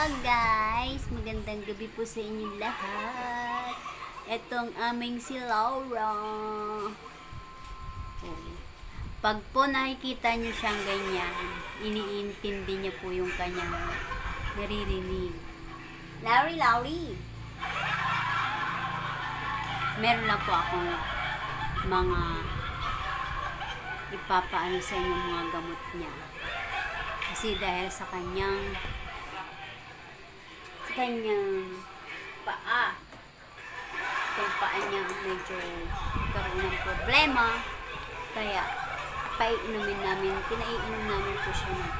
Hello guys! Magandang gabi po sa inyong lahat. Ito ang aming si Laura. Pag po nakikita niyo siyang ganyan, iniintindi niya po yung kanyang naririnig. Lauri! Meron lang po akong mga ipapaano sa inyo mga gamot niya. Kasi dahil sa kanyang paa, itong paa niya medyo karoon ng problema, kaya pinaiinom namin po siya ng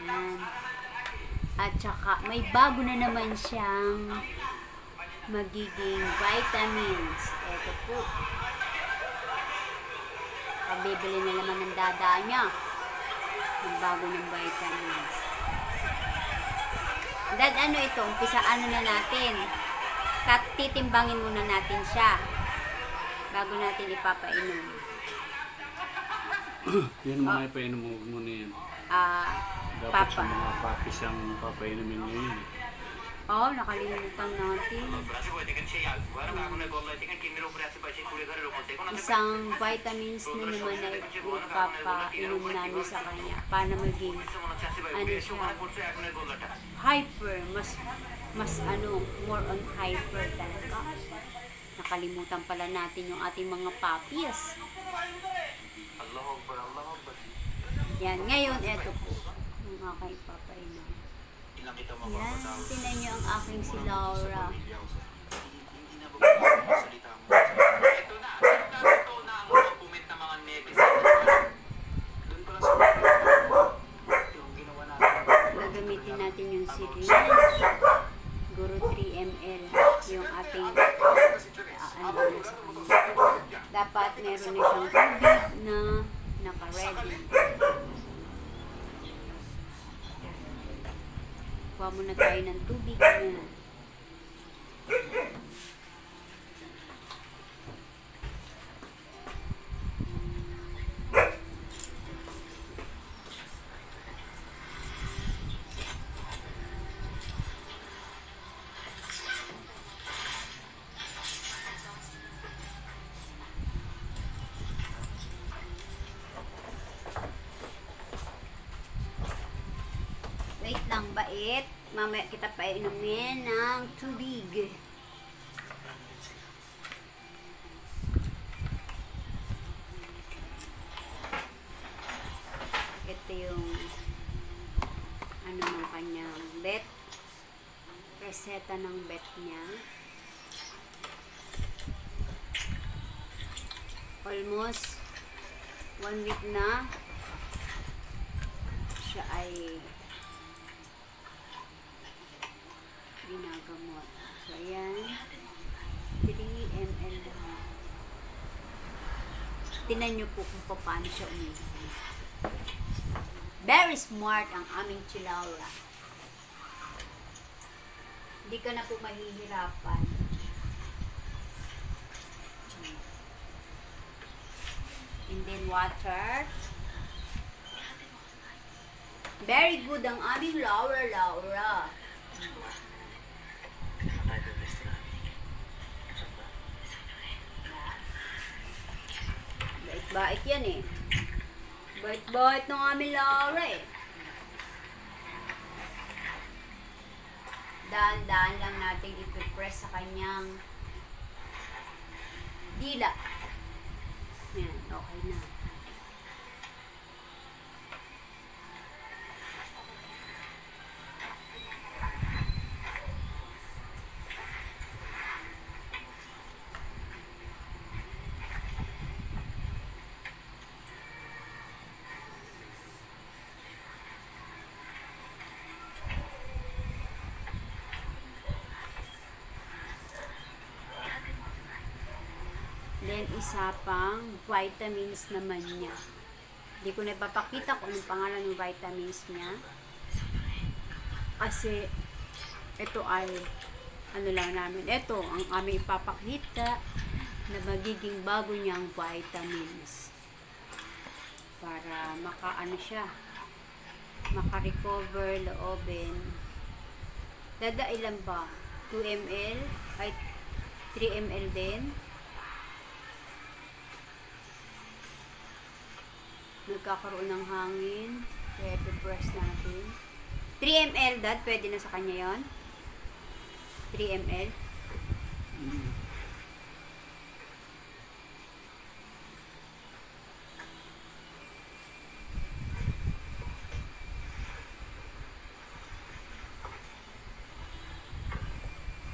yan. At saka may bago na naman siyang magiging vitamins. Ito po, bibili na naman ng dada niya ng bago ng vitamins. Dad, ano ito? Umpisaan na natin. Titimbangin muna natin siya bago natin ipapainom. Yan mga ipainom mo muna yan. Dapat sa mga papi siyang papainumin ngayon. Oo, nakalimutan natin. Isang vitamins na naman na ipapainom namin sa kanya para maging hyper, more on hyper talaga. Nakalimutan pala natin yung ating mga puppies. Yan, ngayon eto po yung aking ipapainom. Yan, tinan nyo ang aking si Laura. Gagamitin natin yung syringe. Siguro 3 ml yung ating dapat meron na siyang tubig na naka-ready. Kuha muna tayo ng tubig na. Wait lang, bait. Mamaya kita painumin ng tubig. Ito yung ng kanyang bet. Reseta ng bet niya. Almost 1 week na siya ay ginagamot. So, ayan. 3 ml lang. Tinan nyo po kung paano siya uminom. Very smart ang aming Chilaura. Hindi ka na po mahihirapan. And then water. Very good ang aming Laura. Bait yan eh. Bait ng aming Laura eh. Daan-daan lang natin ipipress sa kanyang dila. Yan, okay na. Then, isa pang vitamins naman niya. Hindi ko na ipapakita kung anong pangalan ng vitamins niya. Kasi, ito ay, lang namin. Ito, ang aming ipapakita na magiging bago niyang vitamins. para makaano siya, maka-recover loobin. Dadailan ba? 2 ml ay 3 ml din. Nagkakaroon ng hangin, kaya i-press natin. 3 ml, Dad, pwede na sa kanya yon. 3 ml.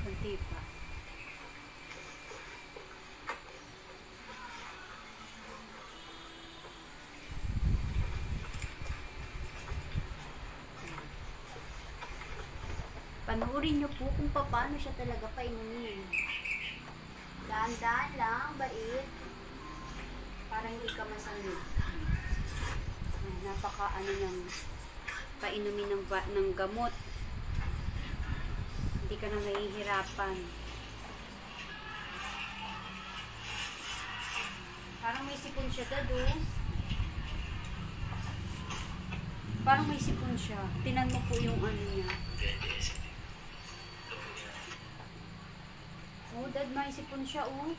Kunti pa. Panoorin nyo po kung paano siya talaga painumin. Dahan-dahan lang, bait. Para hindi ka masanib. Napaka ano ng painumin ng gamot. Hindi ka na mahihirapan. Parang may sipon siya, Dado. Parang may sipon siya. Tinan mo po yung ano niya. Oh, Dad, may sipon siya, oh.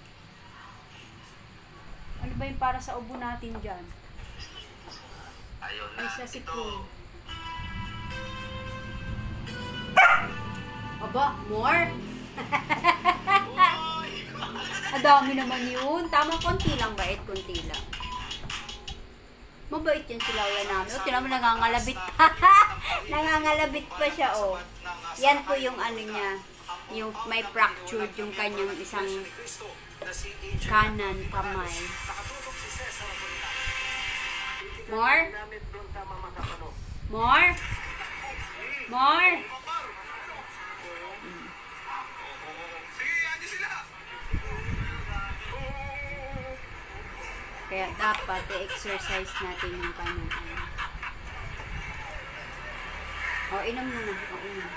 Ano ba yung para sa ubo natin dyan? Ay, sa sipon. Aba, more? Adami naman yun. Tama, konti lang, bait, konti lang. Mabait yun sila ulan namin. O, tinan mo, nangangalabit pa. Nangangalabit pa siya, oh. Yan po yung ano niya. Yung may fractured yung kanyang isang kanan kamay. More? More? More? Kaya dapat i-exercise natin yung kanyang ano. O, inom mo na. O, inom.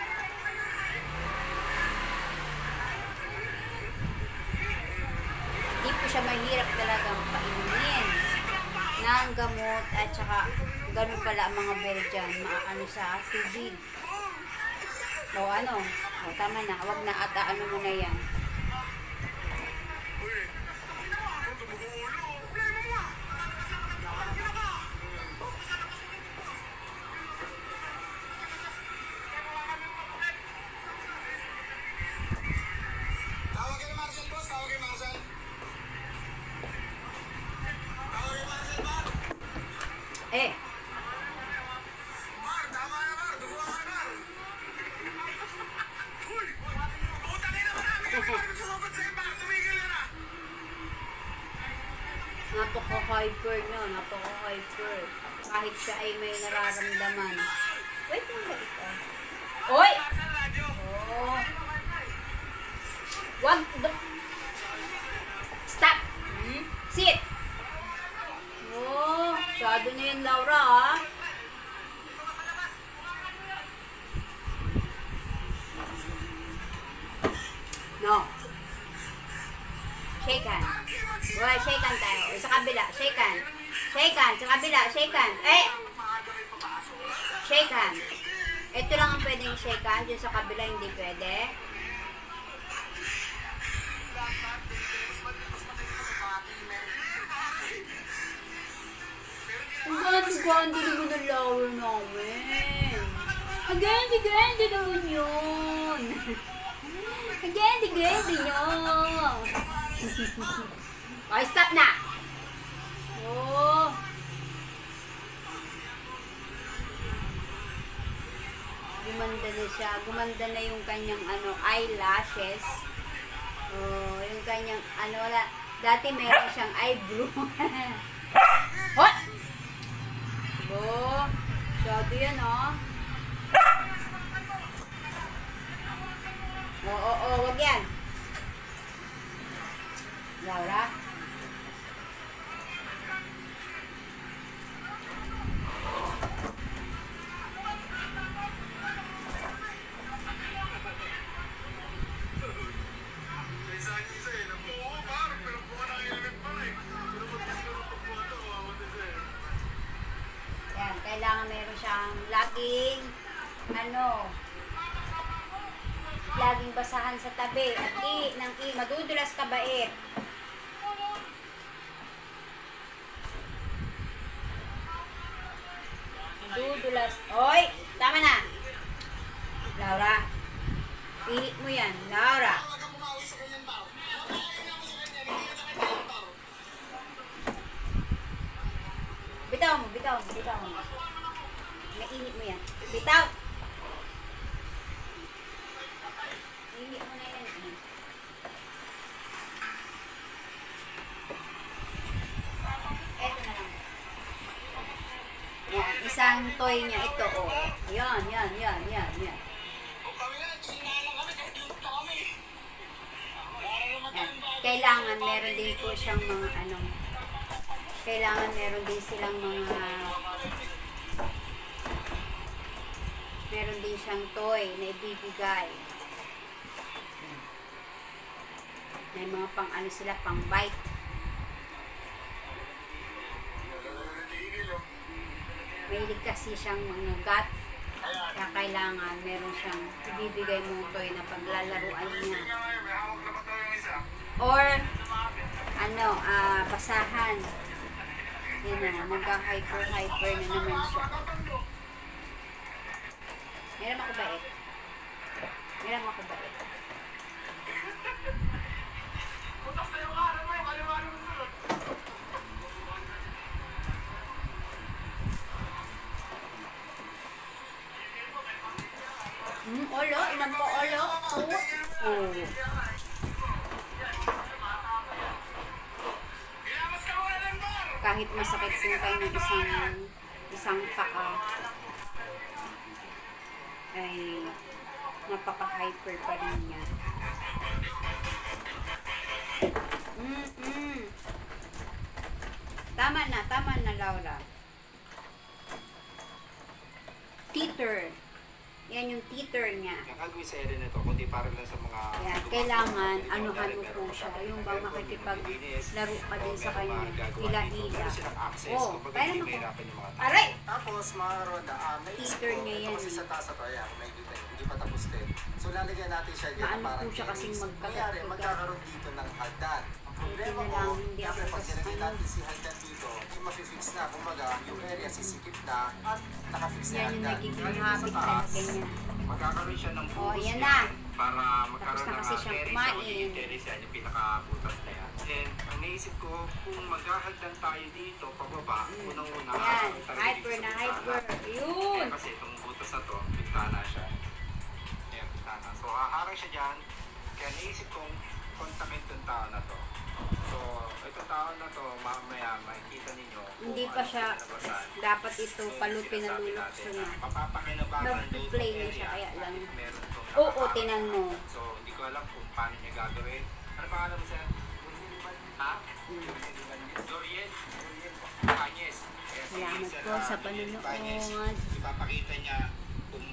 Hindi po siya mahirap talagang painumin ng gamot at saka ganun pala ang mga Belgian, maano sa tubig. O, ano? O, tama na. Huwag na ata ano mo na yan. Eh. Napaka-hyper na, napaka-hyper. Kahit siya ay may nararamdaman. Wait lang ba ito? Oy! Oh. Wag! Stop! Sit! Oh, masyado na yan, Laura, ha? No. Shake hand. Well, shake hand tayo. Sa kabila, shake hand. Shake hand, sa kabila, shake hand. Eh! Shake hand. Ito lang ang pwedeng shake hand. Yung sa kabila, hindi pwede. Ang ganda-ganda naman ang Laura namin. Ang ganda-ganda naman yun. Ang ganda-ganda yun. Okay, stop na. Oh. Gumanda na siya. Gumanda na yung kanyang eyelashes. Oh, yung kanyang wala. Dati meron siyang eyebrow. What? Oh, masyado yan, oh. Oo, wag yan. Laura? meron siyang laging, laging basahan sa tabi. At madudulas ka ba eh? Madudulas. Oy! Tama na! Laura, pilit mo yan. Laura. Bitaw mo. Mainit mo yan. Bitaw! Mainit mo na yan. Eto na lang. Yan, isang toy niya ito, oh. Yan. Yan. Kailangan meron din po siyang mga kailangan meron din silang meron din siyang toy na ibibigay. May mga sila pang bite. Mahilig kasi siyang mga gat. Kaya kailangan meron siyang ibibigay mong toy na paglalaruan niya. Or basahan. Yan na, nagka-hyper na naman siya. Meron ako bait. Olo, ilan po olo? Oh. Kahit masakit po kayo ng isang paa, ay napaka-hyper pa rin niya. Tama na, Laura. Teeter. Yan yung teeter niya. Nakagawin sa area na ito, kundi para lang sa mga... Yan, kailangan, anuhan mo po siya. Yung bang makikipaglaro ka din sa kanya. Hila-hila. Oh, kaya naman ko. Aray! Tapos, mga roda, may teeter niya yan. Kasi sa taas ito, ayan, hindi pa tapos din. So, lalagyan natin siya dyan. Maano po siya kasing magkagat-kagat. Magkakaroon dito ng hagdan. Ang problema ko, pag nilagyan natin si hagdan dito, yung mafi-fix na, kumbaga, yung area sisikip na at nakafix na yan yung hagdan. nagiging habit talaga niya. Magkakaroon siya ng Oh, buhos yan niya na. para magkaroon Tapos na ng kasi siyang terrace. kumain. So, yung terrace yan, yung pinakabutas na yan. Then, ang naisip ko, kung maghahagdan tayo dito, pababa, unang-una. Yan, hyper. Yun! Kasi itong butas na to, bintana siya. Ayan, bintana. So, haharang siya dyan. Kaya naisip kong kontakin itong tao na to. So, itong tao na to, mamaya makikita ninyo. Hindi pa siya, dapat ito palupi na lulukso na. Mag-play na siya, kaya lang. Oo, tinan mo. So, hindi ko alam kung paano niya gagawin. Ano pangalan mo sir? Ha? Dorian. Kanyes. Salamat po sa panonood. Ipapakita niya kung